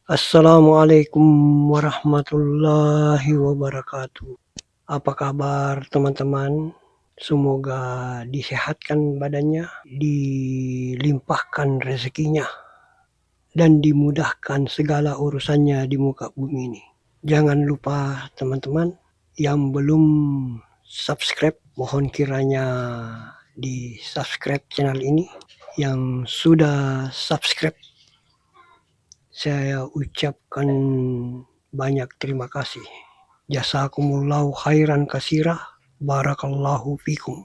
Assalamualaikum warahmatullahi wabarakatuh. Apa kabar teman-teman? Semoga disehatkan badannya, dilimpahkan rezekinya, dan dimudahkan segala urusannya di muka bumi ini. Jangan lupa teman-teman yang belum subscribe, mohon kiranya di subscribe channel ini. Yang sudah subscribe, saya ucapkan banyak terima kasih. Jazakumullahu khairan katsira, barakallahu fikum.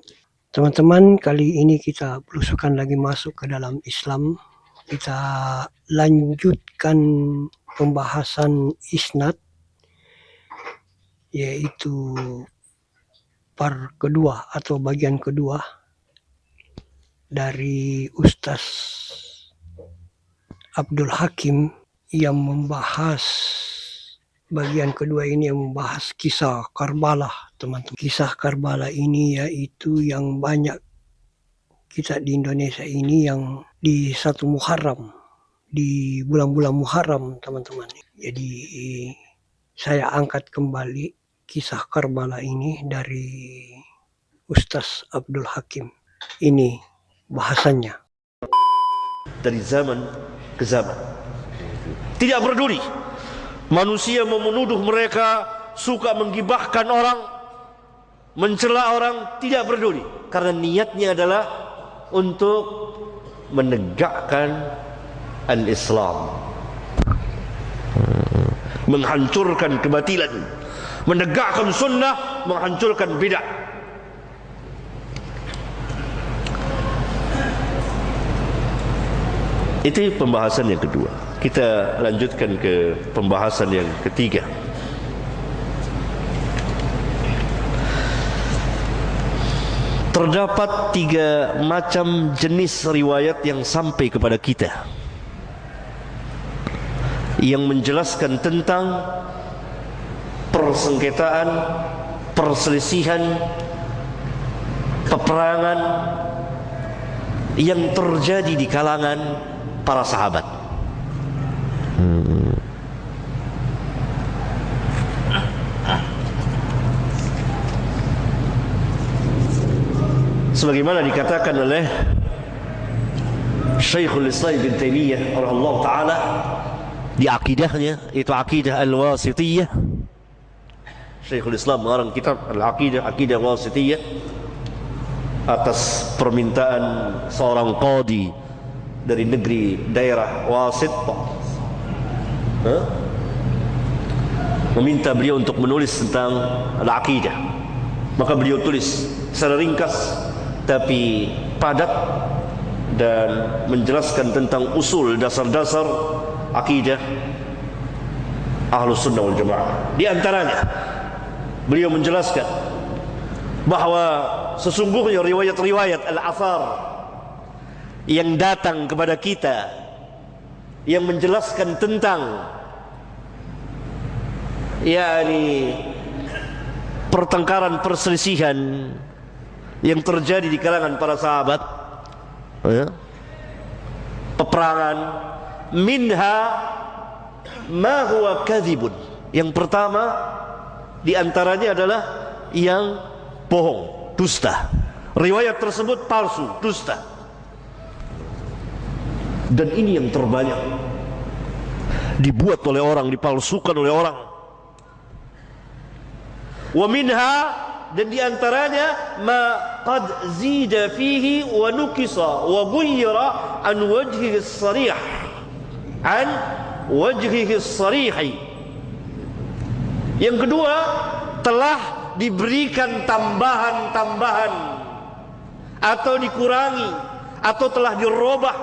Teman-teman, kali ini kita belusukan lagi masuk ke dalam Islam. Kita lanjutkan pembahasan isnad, yaitu part kedua atau bagian kedua dari Ustaz Abdul Hakim yang membahas bagian kedua ini, yang membahas kisah Karbala, teman-teman. Kisah Karbala ini yaitu yang banyak kita di Indonesia ini yang di satu Muharram, di bulan-bulan Muharram, teman-teman. Jadi saya angkat kembali kisah Karbala ini dari Ustaz Abdul Hakim. Ini bahasannya. Dari zaman ke zaman, tidak peduli manusia mau menuduh mereka suka menggibahkan orang, mencela orang, tidak peduli, karena niatnya adalah untuk menegakkan al-Islam, menghancurkan kebatilan, menegakkan sunnah, menghancurkan bid'ah. Itu pembahasan yang kedua. Kita lanjutkan ke pembahasan yang ketiga. Terdapat 3 macam jenis riwayat yang sampai kepada kita, yang menjelaskan tentang persengketaan, perselisihan, peperangan yang terjadi di kalangan para sahabat. Sebagaimana dikatakan oleh Syekhul Islam Ibn Taimiyah rahimahullah ta'ala di akidahnya, itu akidah al-wasitiyah. Syekhul Islam mengarang kitab al-aqidah, akidah wasitiyah, atas permintaan seorang qadi dari negeri daerah Wasit, meminta beliau untuk menulis tentang al-aqidah. Maka beliau tulis secara ringkas tapi padat dan menjelaskan tentang usul, dasar-dasar akidah Ahlus Sunnah wal Jamaah. Di antaranya beliau menjelaskan bahwa sesungguhnya riwayat-riwayat al-athar yang datang kepada kita yang menjelaskan tentang yakni pertengkaran, perselisihan yang terjadi di kalangan para sahabat, peperangan, minha ma huwa kadzibun. Yang pertama di antaranya adalah yang bohong, dusta. Riwayat tersebut palsu, dusta. Dan ini yang terbanyak dibuat oleh orang, dipalsukan oleh orang. Wa minha, dan diantaranya ma qad zida fihi wa nukisa wa ghayyara an wajhihi as-sarih, an wajhihi as-sarih. Yang kedua, telah diberikan tambahan-tambahan atau dikurangi atau telah dirubah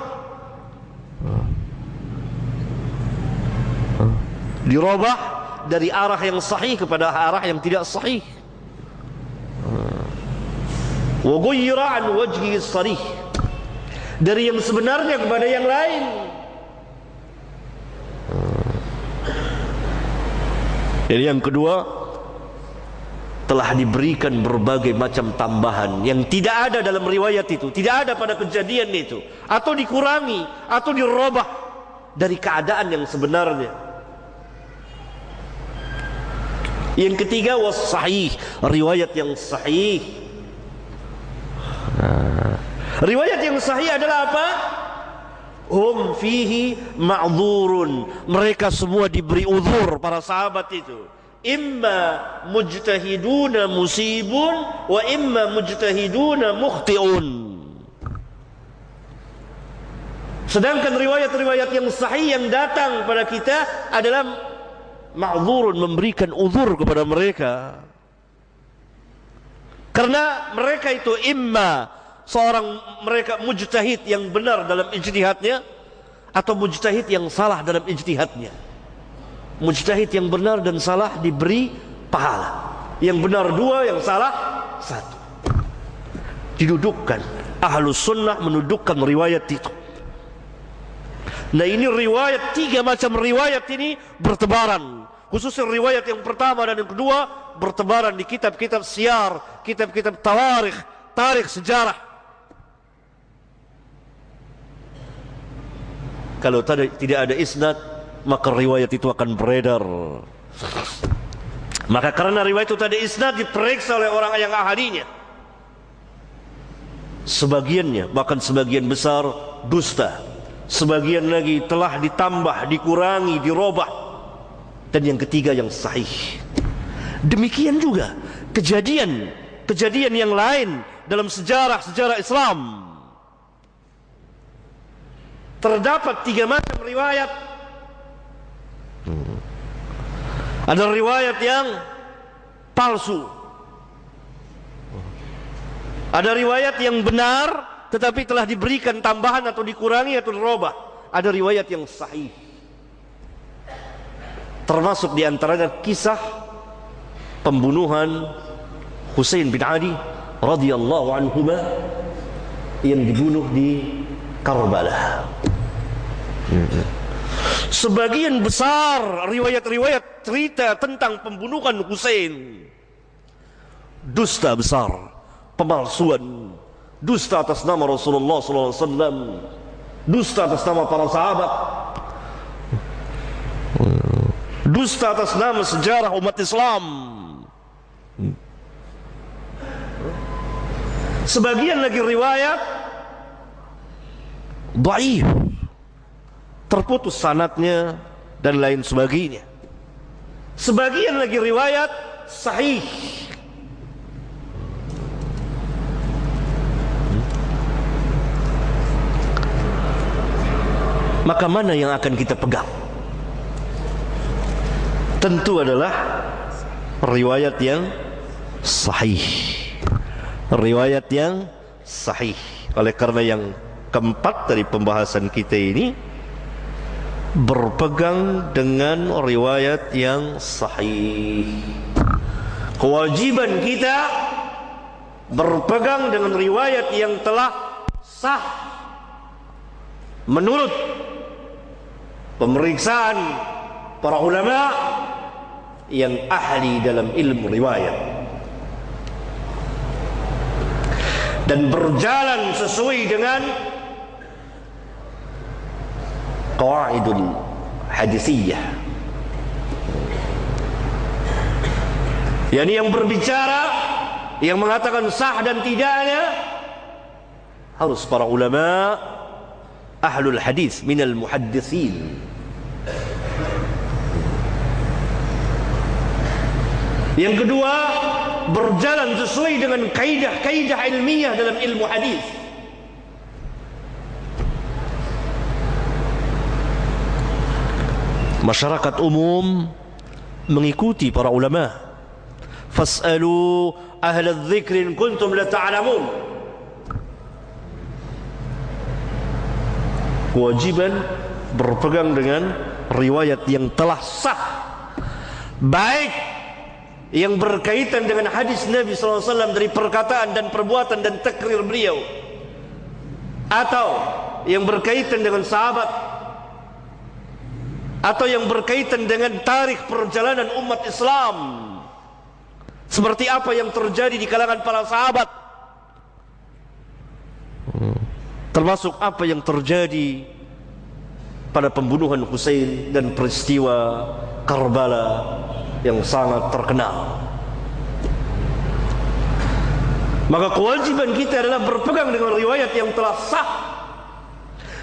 dari arah yang sahih kepada arah yang tidak sahih. Wa ghayyara an wajhihi as-sarih, dari yang sebenarnya kepada yang lain. Jadi yang kedua, telah diberikan berbagai macam tambahan yang tidak ada dalam riwayat itu, tidak ada pada kejadian itu, atau dikurangi atau dirubah dari keadaan yang sebenarnya. Yang ketiga was sahih, riwayat yang sahih. Riwayat yang sahih adalah apa? Hum fihi ma'dzurun. Mereka semua diberi uzur, para sahabat itu. Imma mujtahiduna musibun wa imma mujtahiduna mukhti'un. Sedangkan riwayat-riwayat yang sahih yang datang pada kita adalah ma'dzurun, memberikan uzur kepada mereka. Karena mereka itu imma seorang mereka mujtahid yang benar dalam ijtihadnya atau mujtahid yang salah dalam ijtihadnya. Mujtahid yang benar dan salah diberi pahala. Yang benar 2, yang salah 1. Didudukkan. Ahlus sunnah menudukkan riwayat itu. Nah, ini riwayat, 3 macam riwayat ini bertebaran. Khususnya riwayat yang pertama dan yang kedua bertebaran di kitab-kitab siyar, kitab-kitab tawarikh, tarikh sejarah. Kalau tidak ada isnad, maka riwayat itu akan beredar. Maka karena riwayat itu tadi isnad, diperiksa oleh orang yang ahlinya. Sebagiannya, bahkan sebagian besar dusta. Sebagian lagi telah ditambah, dikurangi, dirubah. Dan yang ketiga yang sahih. Demikian juga kejadian yang lain dalam sejarah Islam. Terdapat 3 macam riwayat. Ada riwayat yang palsu, ada riwayat yang benar tetapi telah diberikan tambahan atau dikurangi atau dirubah. Ada riwayat yang sahih. Termasuk di antaranya kisah pembunuhan Husain bin Ali radhiyallahu anhu yang dibunuh di Karbala. Sebagian besar riwayat-riwayat cerita tentang pembunuhan Husain dusta besar, pemalsuan, dusta atas nama Rasulullah SAW, dusta atas nama para sahabat, dusta atas nama sejarah umat Islam. Sebagian lagi riwayat dhaif, terputus sanadnya dan lain sebagainya. Sebagian lagi riwayat sahih. Maka mana yang akan kita pegang? Tentu adalah riwayat yang sahih. Riwayat yang sahih. Oleh karena yang keempat dari pembahasan kita ini berpegang dengan riwayat yang sahih. Kewajiban kita berpegang dengan riwayat yang telah sah menurut pemeriksaan para ulama yang ahli dalam ilmu riwayat, dan berjalan sesuai dengan qawaidul hadisiyah, yakni yang berbicara, yang mengatakan sah dan tidaknya harus para ulama ahlul hadis minal muhaddithin. Yang kedua, berjalan sesuai dengan kaidah-kaidah ilmiah dalam ilmu hadis. Masyarakat umum mengikuti para ulama. Fas'alu ahla dzikri in kuntum la ta'lamun. Kewajiban berpegang dengan riwayat yang telah sah, baik yang berkaitan dengan hadis Nabi SAW dari perkataan dan perbuatan dan takrir beliau, atau yang berkaitan dengan sahabat, atau yang berkaitan dengan tarikh perjalanan umat Islam, seperti apa yang terjadi di kalangan para sahabat, termasuk apa yang terjadi pada pembunuhan Husain dan peristiwa Karbala yang sangat terkenal. Maka kewajiban kita adalah berpegang dengan riwayat yang telah sah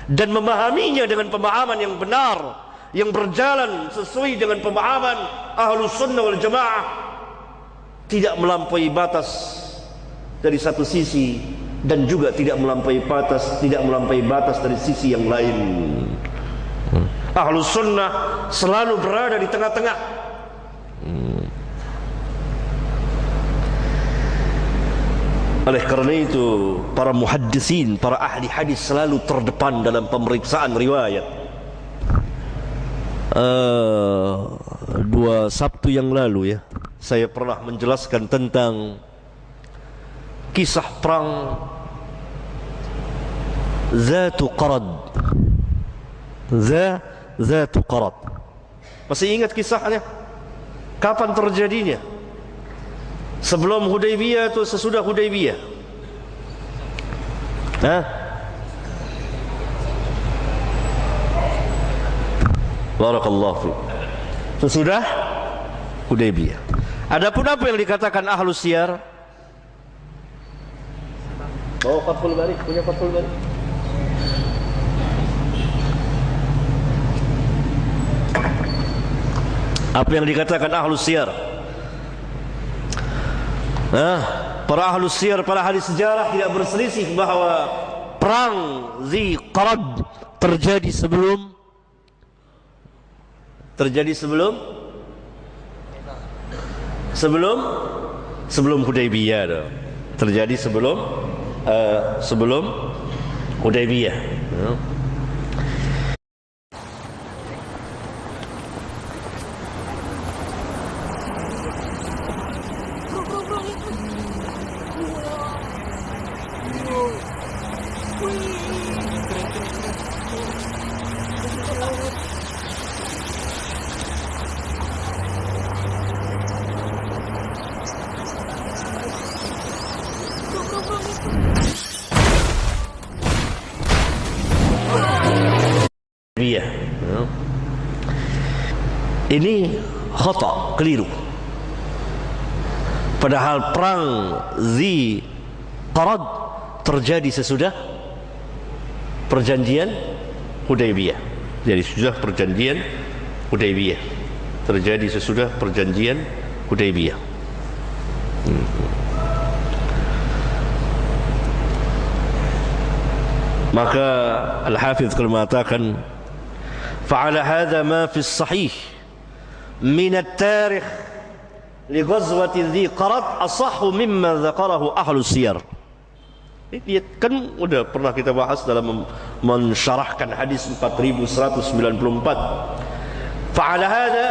dan memahaminya dengan pemahaman yang benar, yang berjalan sesuai dengan pemahaman Ahlus Sunnah wal Jamaah, tidak melampaui batas dari satu sisi dan juga tidak melampaui batas dari sisi yang lain. Ahlus Sunnah selalu berada di tengah-tengah. Oleh kerana itu, para muhaddisin, para ahli hadis selalu terdepan dalam pemeriksaan riwayat. 2 Sabtu yang lalu ya, saya pernah menjelaskan tentang kisah perang Zatu Qarad. Zatu Qarad. Masih ingat kisahnya? Kapan terjadinya? Sebelum Hudaybiyah atau sesudah Hudaybiyah? Barakallahu fiik. Sesudah Hudaybiyah. Adapun apa yang dikatakan Ahlus Siyar? Oh, Fathul Bari, punya Fathul Bari. Apa yang dikatakan Ahlus Siyar? Para Ahlus Siyar, para ahli sejarah tidak berselisih bahawa perang Dzi Qarad terjadi sebelum Hudaybiyah. Terjadi sebelum Hudaybiyah. Ini khata, keliru. Padahal perang Dzi Qarad terjadi sesudah perjanjian Hudaybiyah. Jadi sudah perjanjian Hudaybiyah. Terjadi sesudah perjanjian Hudaybiyah. Maka Al-Hafidh mengatakan, fa'ala hadha ma fi sahih min at-tarikh li ghazwati Dzi Qarad asahhu mimma dzakarahu Ahlus Siyar. Ini kan udah pernah kita bahas dalam mensyarahkan hadis 4194. Fa'ala hadha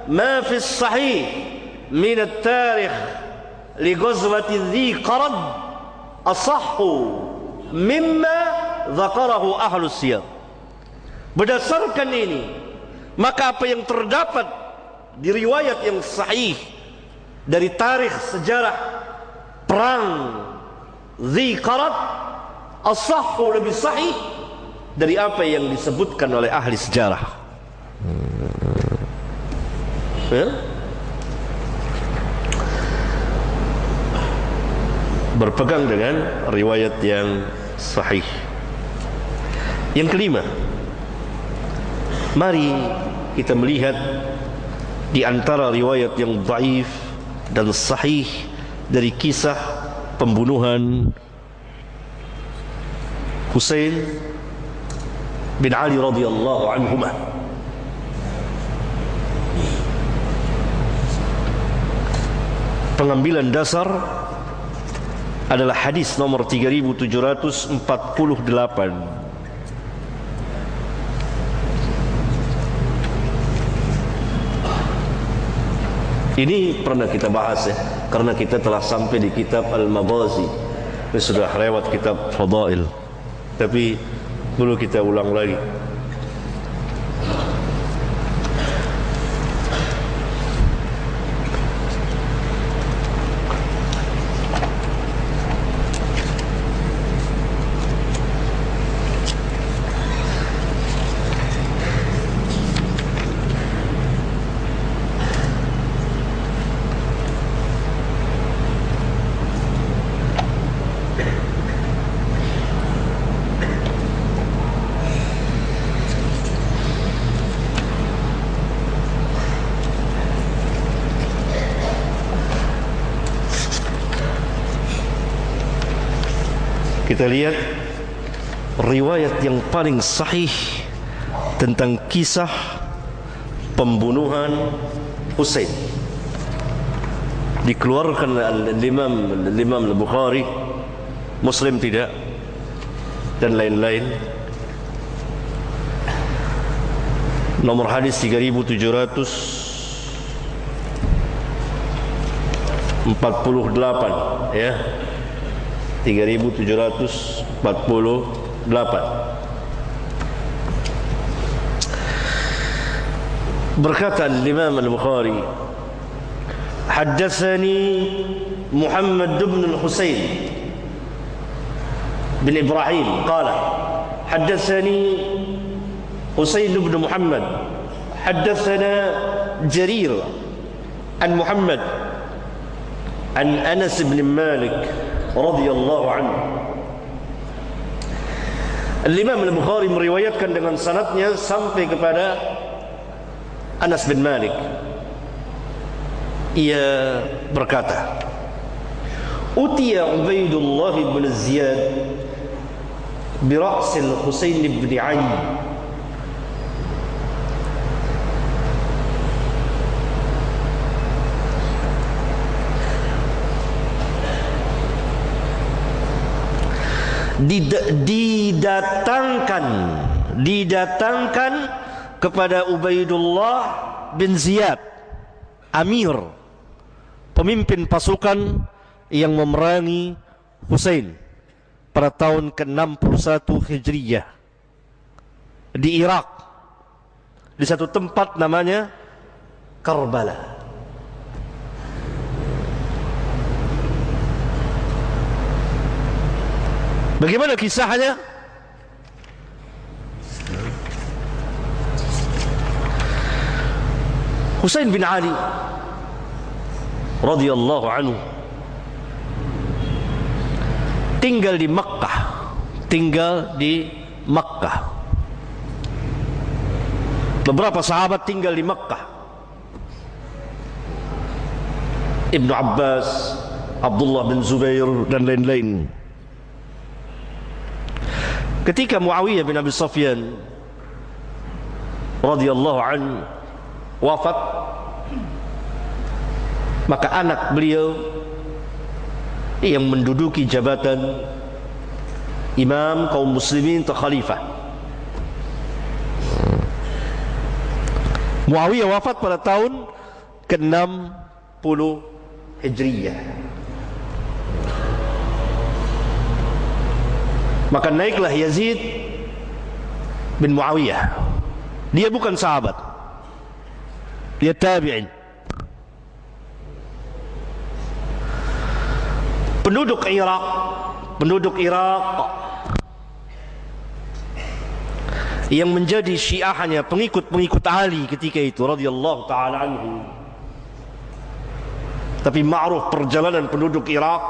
ma fi sahih min at-tarikh li ghazwati Dzi Qarad asahhu mimma dzakarahu Ahlus Siyar. Berdasarkan ini, maka apa yang terdapat di riwayat yang sahih dari tarikh sejarah perang Dzi Qarad as-sahhu, lebih sahih dari apa yang disebutkan oleh ahli sejarah. Berpegang dengan riwayat yang sahih. Yang kelima, mari kita melihat di antara riwayat yang dhaif dan sahih dari kisah pembunuhan Husain bin Ali radhiyallahu anhuma. Pengambilan dasar adalah hadis nomor 3748. Ini pernah kita bahas ya, karena kita telah sampai di kitab Al-Maghazi. Ini sudah lewat kitab Fadail, tapi perlu kita ulang lagi. Kita lihat riwayat yang paling sahih tentang kisah pembunuhan Husain. Dikeluarkan Imam Al-Bukhari, Muslim tidak, dan lain-lain. Nomor hadis 3748, ya. 3748. Berkata Imam Al-Bukhari, haddatsani Muhammad bin Al-Husain bin Ibrahim qala haddatsani Husain bin Muhammad haddatsana Jarir an Muhammad an Anas bin Malik radhiyallahu anhu. Al-Imam Al-Bukhari meriwayatkan dengan sanadnya sampai kepada Anas bin Malik. Ia berkata, utiya Ubaidullah bin Ziyad bi ra's al-Husain bin Ali. didatangkan kepada Ubaidullah bin Ziyad, amir, pemimpin pasukan yang memerangi Husain pada tahun ke-61 Hijriyah di Irak, di satu tempat namanya Karbala. Bagaimana kisahnya? Husain bin Ali radhiyallahu anhu tinggal di Makkah. Beberapa sahabat tinggal di Makkah. Ibnu Abbas, Abdullah bin Zubair, dan lain-lain. Ketika Muawiyah bin Abi Sufyan radhiyallahu anhu wafat, maka anak beliau yang menduduki jabatan imam kaum muslimin atau khalifah. Muawiyah wafat pada tahun ke-60 Hijriyah. Maka naiklah Yazid bin Muawiyah. Dia bukan sahabat, dia tabi'in. Penduduk Irak yang menjadi syiahnya, pengikut Ali ketika itu radhiyallahu ta'ala anhu. Tapi ma'ruf perjalanan penduduk Irak,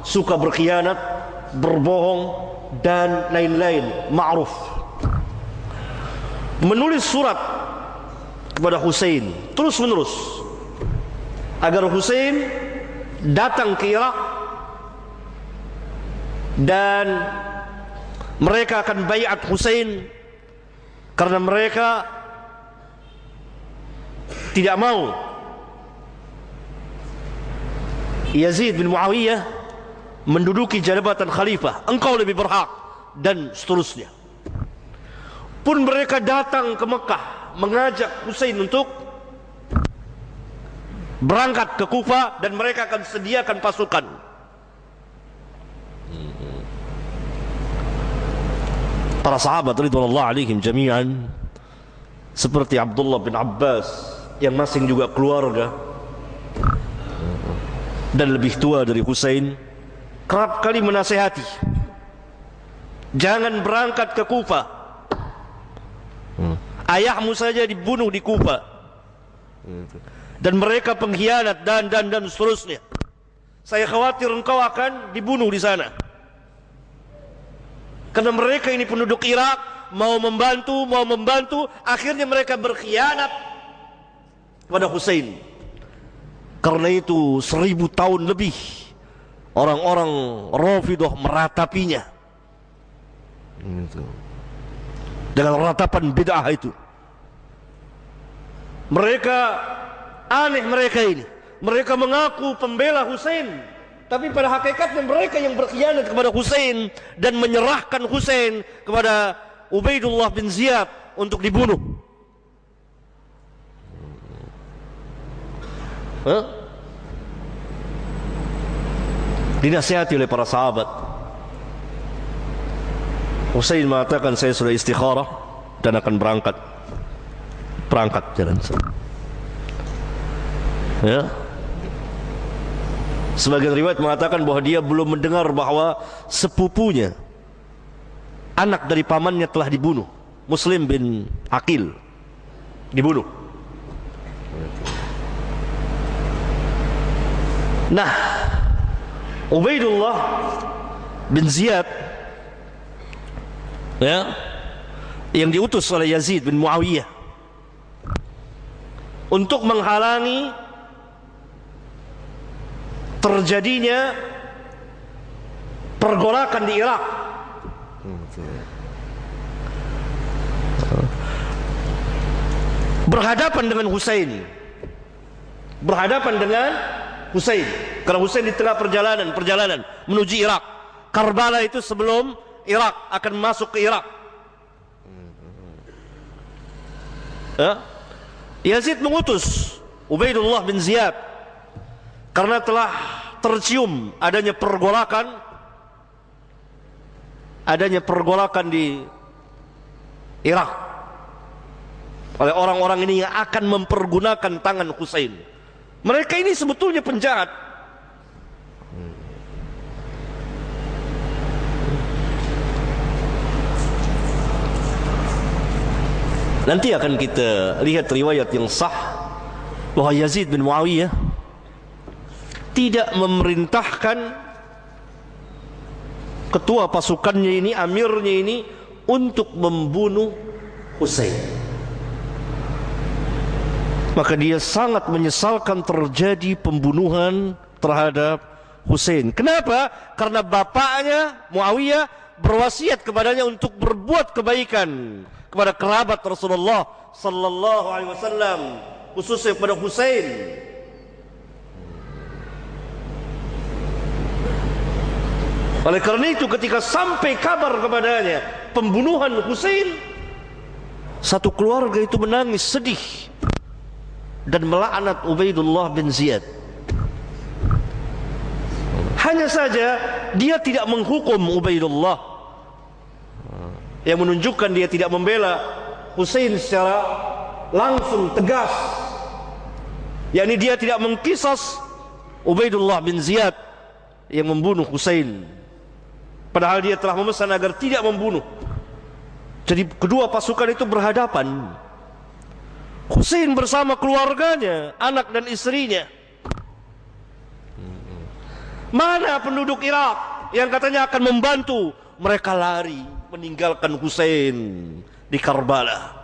suka berkhianat, berbohong, dan lain-lain, ma'ruf. Menulis surat kepada Husain terus menerus agar Husain datang ke Irak dan mereka akan baiat Husain, karena mereka tidak mau Yazid bin Muawiyah menduduki jabatan khalifah, engkau lebih berhak, dan seterusnya. Pun mereka datang ke Mekah mengajak Husain untuk berangkat ke Kufah, dan mereka akan sediakan pasukan. Para sahabat ridwanullah alaihim jami'an, seperti Abdullah bin Abbas yang masing juga keluarga dan lebih tua dari Husain, kerap kali menasihati, jangan berangkat ke Kufah, ayahmu saja dibunuh di Kufah, dan mereka pengkhianat, dan seterusnya. Saya khawatir engkau akan dibunuh di sana, karena mereka ini penduduk Irak, mau membantu, akhirnya mereka berkhianat pada Husain. Karena itu 1000 tahun lebih orang-orang Rafidah meratapinya, Dengan ratapan bid'ah itu. Mereka aneh, mereka ini. Mereka mengaku pembela Husain, tapi pada hakikatnya mereka yang berkhianat kepada Husain dan menyerahkan Husain kepada Ubaidullah bin Ziyad untuk dibunuh. Dinasihati oleh para sahabat. Husain mengatakan, saya sudah istikharah dan akan berangkat jalan. Ya. Sebagian riwayat mengatakan bahwa dia belum mendengar bahwa sepupunya, anak dari pamannya, telah dibunuh. Muslim bin Aqil dibunuh. Nah, Ubaidullah bin Ziyad, ya, yang diutus oleh Yazid bin Muawiyah untuk menghalangi terjadinya pergolakan di Irak. Berhadapan dengan Husain. Karena Husain di tengah perjalanan menuju Irak. Karbala itu sebelum Irak, akan masuk ke Irak. Ya? Yazid mengutus Ubaidullah bin Ziyad karena telah tercium adanya pergolakan di Irak oleh orang-orang ini yang akan mempergunakan tangan Husain. Mereka ini sebetulnya penjahat. Nanti akan kita lihat riwayat yang sah bahwa Yazid bin Muawiyah tidak memerintahkan ketua pasukannya ini, amirnya ini, untuk membunuh Husain. Maka dia sangat menyesalkan terjadi pembunuhan terhadap Husain. Kenapa? Karena bapaknya Muawiyah berwasiat kepadanya untuk berbuat kebaikan kepada kerabat Rasulullah sallallahu alaihi wasallam, khususnya kepada Husain. Oleh karena itu, ketika sampai kabar kepadanya pembunuhan Husain, satu keluarga itu menangis sedih dan melaknat Ubaidullah bin Ziyad. Hanya saja dia tidak menghukum Ubaidullah, yang menunjukkan dia tidak membela Husain secara langsung tegas, yakni dia tidak mengkisas Ubaidullah bin Ziyad yang membunuh Husain, padahal dia telah memesan agar tidak membunuh. Jadi kedua pasukan itu berhadapan. Husain bersama keluarganya, anak dan istrinya. Mana penduduk Irak yang katanya akan membantu? Mereka lari meninggalkan Husain di Karbala.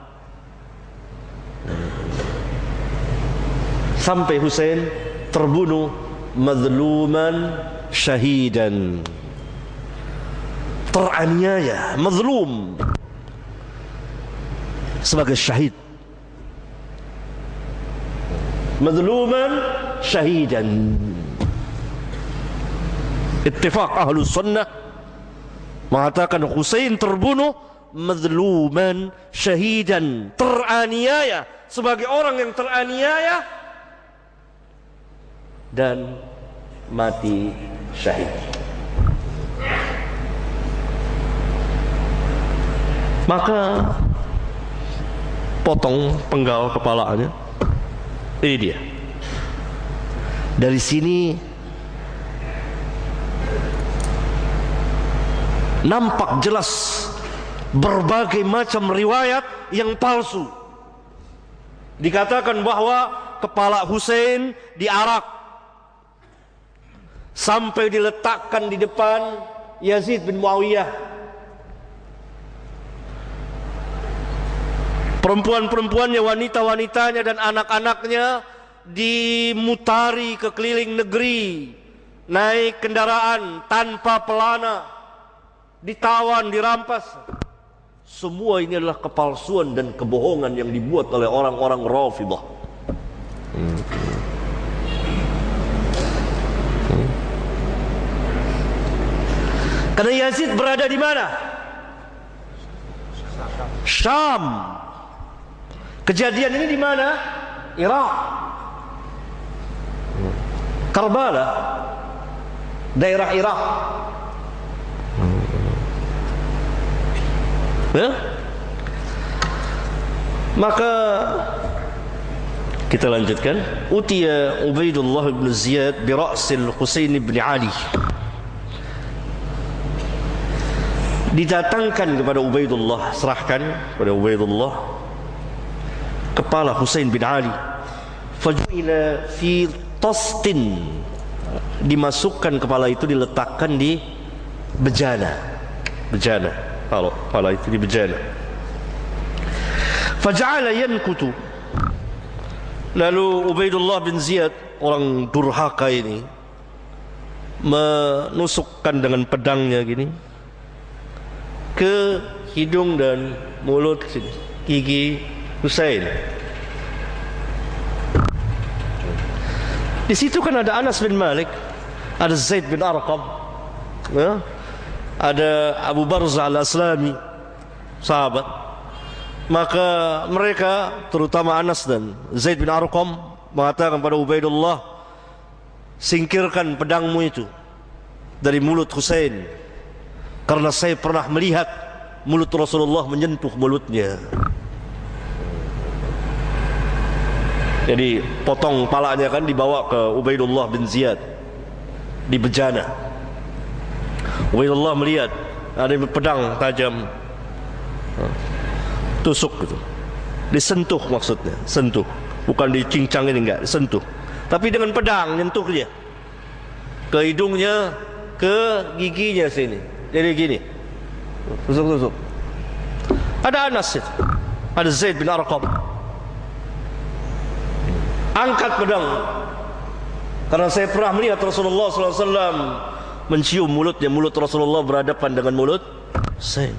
Sampai Husain terbunuh mazluman syahidan, teraniaya, mazlum, sebagai syahid. Mazluman syahidan. Ittifaq Ahlus Sunnah mengatakan Husain terbunuh mazluman syahidan, teraniaya, sebagai orang yang teraniaya dan mati syahid. Maka potong penggal kepalanya. Ini dia. Dari sini nampak jelas berbagai macam riwayat yang palsu. Dikatakan bahwa kepala Husain diarak sampai diletakkan di depan Yazid bin Muawiyah. Perempuan-perempuannya, wanita-wanitanya dan anak-anaknya dimutari ke keliling negeri, naik kendaraan tanpa pelana, ditawan, dirampas. Semua ini adalah kepalsuan dan kebohongan yang dibuat oleh orang-orang Rafidhah. Karena Yazid berada di mana? Syam. Kejadian ini di mana? Irak. Karbala, daerah Irak. Ya? Maka kita lanjutkan. Utiya Ubaidullah bin Ziyad bi ra'sil Husain bin Ali. Didatangkan kepada Ubaidullah, serahkan kepada Ubaidullah kepala Husain bin Ali. Faju'ila fi tastin, dimasukkan kepala itu, diletakkan di bejana. Bejana, kalau kepala itu di bejana. Faja'ala yankutu, lalu Ubaidullah bin Ziyad, orang durhaka ini, menusukkan dengan pedangnya gini ke hidung dan mulut gigi Husain. Di situ kan ada Anas bin Malik, ada Zaid bin Arqam, ya? Ada Abu Barzah al-Aslami, sahabat. Maka mereka, terutama Anas dan Zaid bin Arqam, mengatakan pada Ubaidullah, singkirkan pedangmu itu dari mulut Husain, karena saya pernah melihat mulut Rasulullah menyentuh mulutnya. Jadi potong palanya kan, dibawa ke Ubaidullah bin Ziyad di bejana. Ubaidullah melihat ada pedang tajam, tusuk gitu, disentuh, maksudnya sentuh, bukan dicincang ini, enggak, disentuh, tapi dengan pedang nyentuh dia ke hidungnya, ke giginya sini. Jadi gini, tusuk-tusuk. Ada Anas itu, ada Zaid bin Arqam, angkat pedang, karena saya pernah melihat Rasulullah SAW mencium mulutnya. Mulut Rasulullah berhadapan dengan mulut Zaid.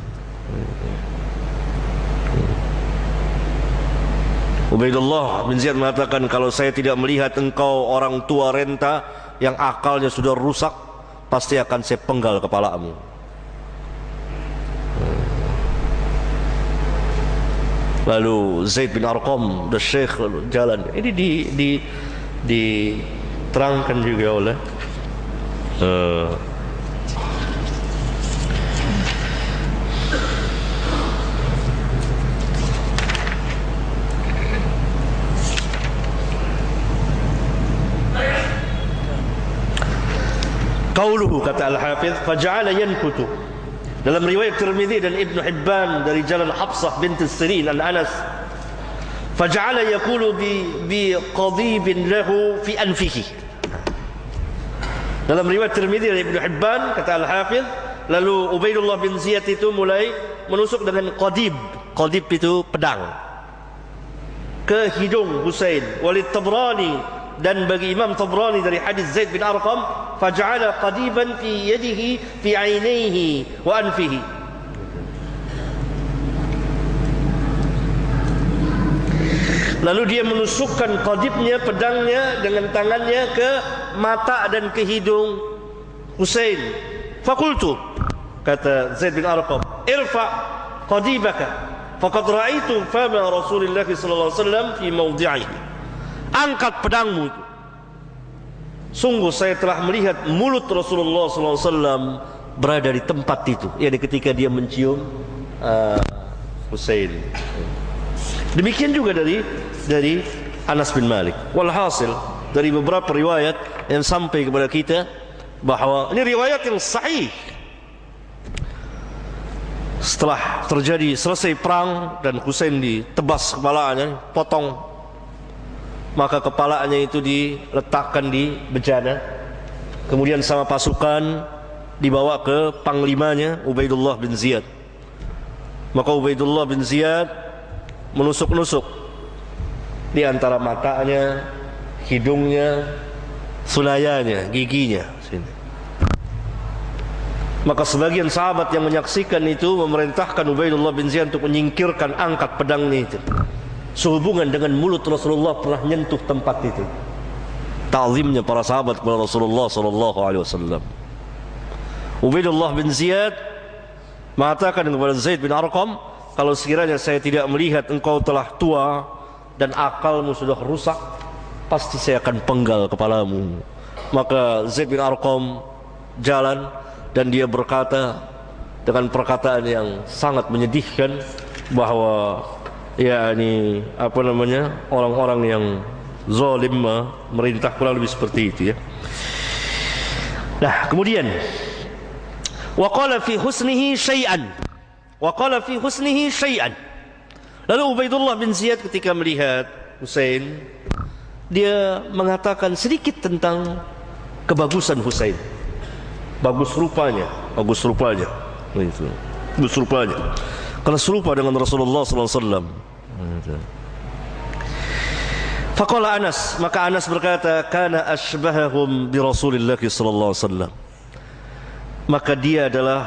Ubaidullah bin Ziyad mengatakan, kalau saya tidak melihat engkau orang tua renta yang akalnya sudah rusak, pasti akan saya penggal kepalamu. Lalu Zaid bin Arqam, the Syekh, lalu jalan. Ini diterangkan juga oleh qauluhu, kata Al-Hafidh, faja'ala yankutu. Dalam riwayat Tirmidzi dan Ibn Hibban dari jalan Hafsah binti Sirin an Anas, faja'ala yaqulu bi qadibin lahu fi anfihi. Dalam riwayat Tirmidzi dan Ibn Hibban, kata Al-Hafidh, lalu Ubaidullah bin Ziyad itu mulai menusuk dengan qadib. Qadib itu pedang, ke hidung Husain. Walid Tabrani, dan bagi Imam Tabrani dari hadis Zaid bin Arqam, faja'ala qadiban fi yadihi fi ainaihi wa anfihi. Lalu dia menusukkan qadibnya, pedangnya, dengan tangannya ke mata dan ke hidung Husain. Fakultu, kata Zaid bin Arqam, irfa qadibaka faqad ra'aitu fama Rasulullah sallallahu alaihi wasallam fi mawdi'ihi. Angkat pedangmu itu, sungguh saya telah melihat mulut Rasulullah SAW berada di tempat itu, yakni ketika dia mencium Husain. Demikian juga dari Anas bin Malik. Walhasil, dari beberapa riwayat yang sampai kepada kita, bahwa ini riwayat yang sahih. Setelah selesai perang dan Husain ditebas kepalanya, potong, maka kepalanya itu diletakkan di bejana, kemudian sama pasukan dibawa ke panglimanya Ubaidullah bin Ziyad. Maka Ubaidullah bin Ziyad menusuk-nusuk di antara matanya, hidungnya, sulayanya, giginya sini. Maka sebagian sahabat yang menyaksikan itu memerintahkan Ubaidullah bin Ziyad untuk menyingkirkan, angkat pedangnya itu. Sehubungan dengan mulut Rasulullah pernah nyentuh tempat itu. Ta'zimnya para sahabat kepada Rasulullah sallallahu alaihi wasallam. Ubaidullah bin Ziyad mengatakan kepada Zaid bin Arqam, kalau sekiranya saya tidak melihat engkau telah tua dan akalmu sudah rusak, pasti saya akan penggal kepalamu. Maka Zaid bin Arqam jalan dan dia berkata dengan perkataan yang sangat menyedihkan bahwa yakni orang-orang yang zalim merintah, kurang lebih seperti itu ya. Nah, kemudian wa qala fi husnihi syai'an. Wa qala fi husnihi syai'an. Lalu Ubaidullah bin Ziyad ketika melihat Husain, dia mengatakan sedikit tentang kebagusan Husain. Bagus rupanya. Itu. Bagus rupanya. Karena serupa dengan Rasulullah sallallahu alaihi wasallam. Faqala Anas, maka Anas berkata, kana asbahahum bi Rasulillah sallallahu alaihi wasallam. Maka dia adalah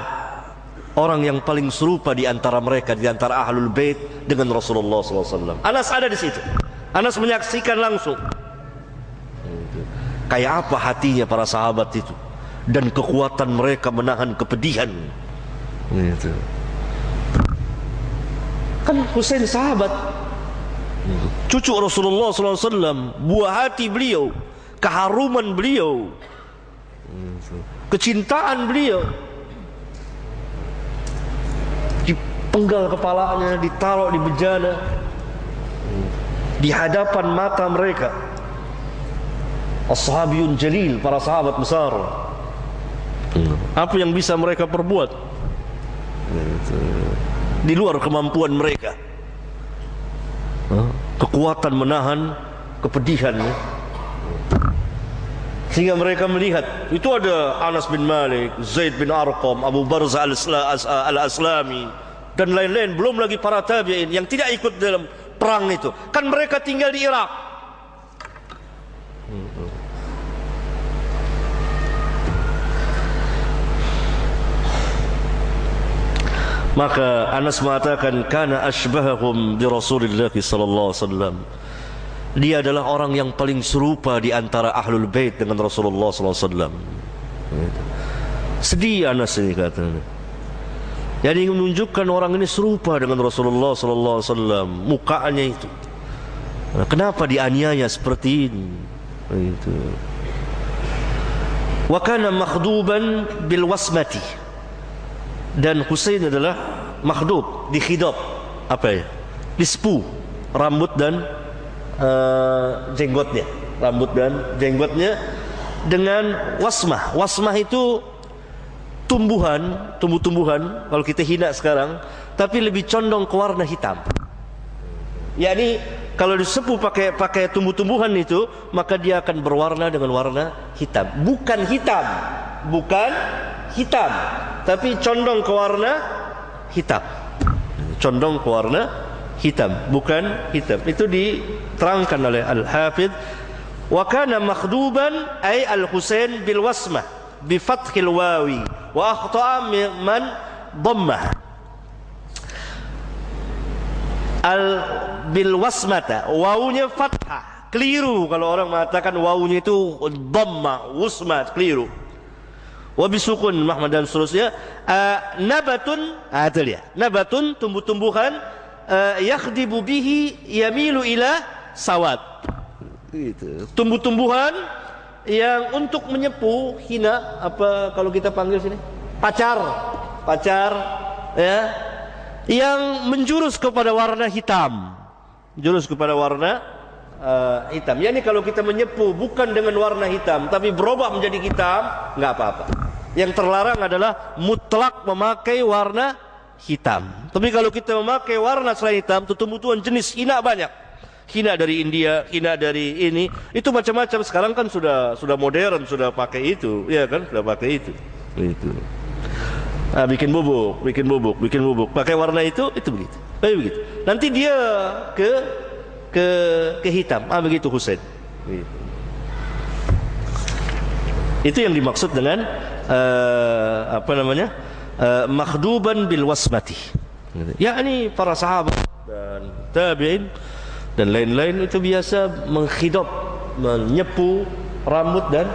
orang yang paling serupa di antara mereka, di antara ahlul bait dengan Rasulullah sallallahu alaihi wasallam. Anas ada di situ. Anas menyaksikan langsung. Kayak apa hatinya para sahabat itu dan kekuatan mereka menahan kepedihan. Gitu. Kan Husain sahabat, cucu Rasulullah SAW, buah hati beliau, keharuman beliau, kecintaan beliau, dipenggal kepalanya, ditaruh di bejana di hadapan mata mereka. As-sahabiyun jalil, para sahabat besar. Apa yang bisa mereka perbuat di luar kemampuan mereka? Kekuatan menahan kepedihan, sehingga mereka melihat itu ada Anas bin Malik, Zaid bin Arqam, Abu Barzah al-Aslami dan lain-lain, belum lagi para tabi'in yang tidak ikut dalam perang itu. Kan mereka tinggal di Irak. Maka Anas mengatakan, kana asbahahum bi Rasulillah sallallahu alaihi wasallam. Dia adalah orang yang paling serupa di antara ahlul bait dengan Rasulullah sallallahu alaihi wasallam. Sedih Anas ini katanya. Jadi ingin menunjukkan orang ini serupa dengan Rasulullah sallallahu alaihi wasallam, mukanya itu. Kenapa dianiaya seperti ini? Itu. Wa kana makhduban bil wasmati. Dan Husain adalah makhdub, dikhidab, apa ya? Disepuh rambut dan jenggotnya, rambut dan jenggotnya dengan wasmah. Wasmah itu tumbuh-tumbuhan kalau kita hina sekarang, tapi lebih condong ke warna hitam. Yakni kalau disepuh pakai tumbuh-tumbuhan itu, maka dia akan berwarna dengan warna hitam. Bukan hitam, tapi condong ke warna hitam. Condong ke warna hitam, bukan hitam. Itu diterangkan oleh Al-Hafidh. Wa kana makhduban ay al-Husain bil wasmah bi fathil wawi wa akhta'a man dhammah. Bil wasmata, wawunya fathah, keliru kalau orang mengatakan wawunya itu dhamma, wasma, keliru. Wa bisukun Muhammad dan seterusnya. Nabatun, itu dia, nabatun, tumbuh-tumbuhan, yakhdibu bihi yamilu ila sawad. Itu tumbuh-tumbuhan yang untuk menyepuh, hina, apa kalau kita panggil sini, pacar ya, yang menjurus kepada warna hitam, hitam. Yani kalau kita menyepuh bukan dengan warna hitam, tapi berubah menjadi hitam, nggak apa-apa. Yang terlarang adalah mutlak memakai warna hitam. Tapi kalau kita memakai warna selain hitam, tumbuh-tumbuhan jenis hina banyak. Hina dari India, hina dari ini, itu macam-macam. Sekarang kan sudah modern, sudah pakai itu, ya kan, sudah pakai itu. Bikin bubuk, pakai warna itu begitu. Begitu. Nanti dia ke hitam. Begitu Husain. Itu yang dimaksud dengan apa namanya, makhduban bil wasmati, yakni para sahabat dan tabi'in dan lain-lain itu biasa menghidop, menyepu rambut dan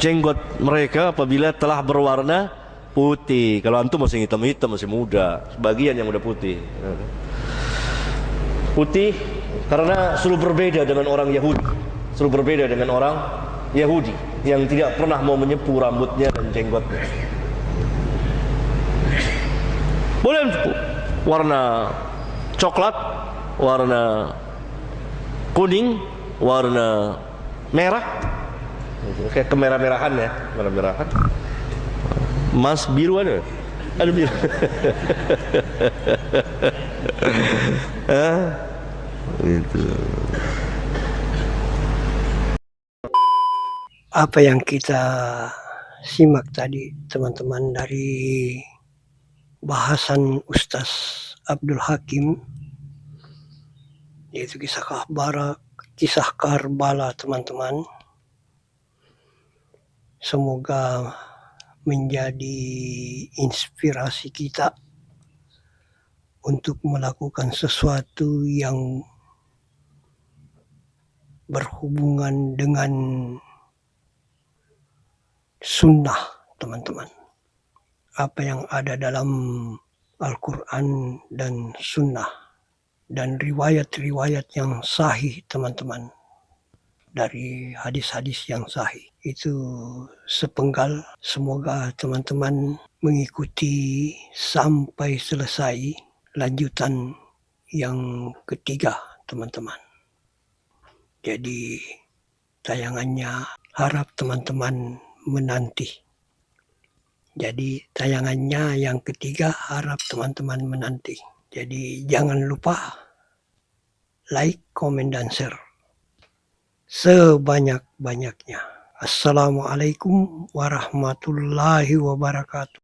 jenggot mereka apabila telah berwarna putih. Kalau antum masih hitam-hitam, masih muda, sebagian yang udah putih. Putih karena selalu berbeda dengan orang Yahudi, selalu berbeda dengan orang Yahudi yang tidak pernah mau menyepu rambutnya dan jenggotnya. Boleh warna coklat, warna kuning, warna merah, kayak kemerah-merahan ya, merah-merahan. Emas biru ada biru. Gitu. Apa yang kita simak tadi teman-teman dari bahasan Ustaz Abdul Hakim, yaitu kisah Karbala teman-teman. Semoga menjadi inspirasi kita untuk melakukan sesuatu yang berhubungan dengan sunnah teman-teman. Apa yang ada dalam Al-Quran dan sunnah dan riwayat-riwayat yang sahih teman-teman, dari hadis-hadis yang sahih itu sepenggal. Semoga teman-teman mengikuti sampai selesai lanjutan yang ketiga teman-teman. Jadi tayangannya harap teman-teman menanti. Jadi tayangannya yang ketiga harap teman-teman menanti. Jadi jangan lupa like, komen, dan share sebanyak-banyaknya. Assalamualaikum warahmatullahi wabarakatuh.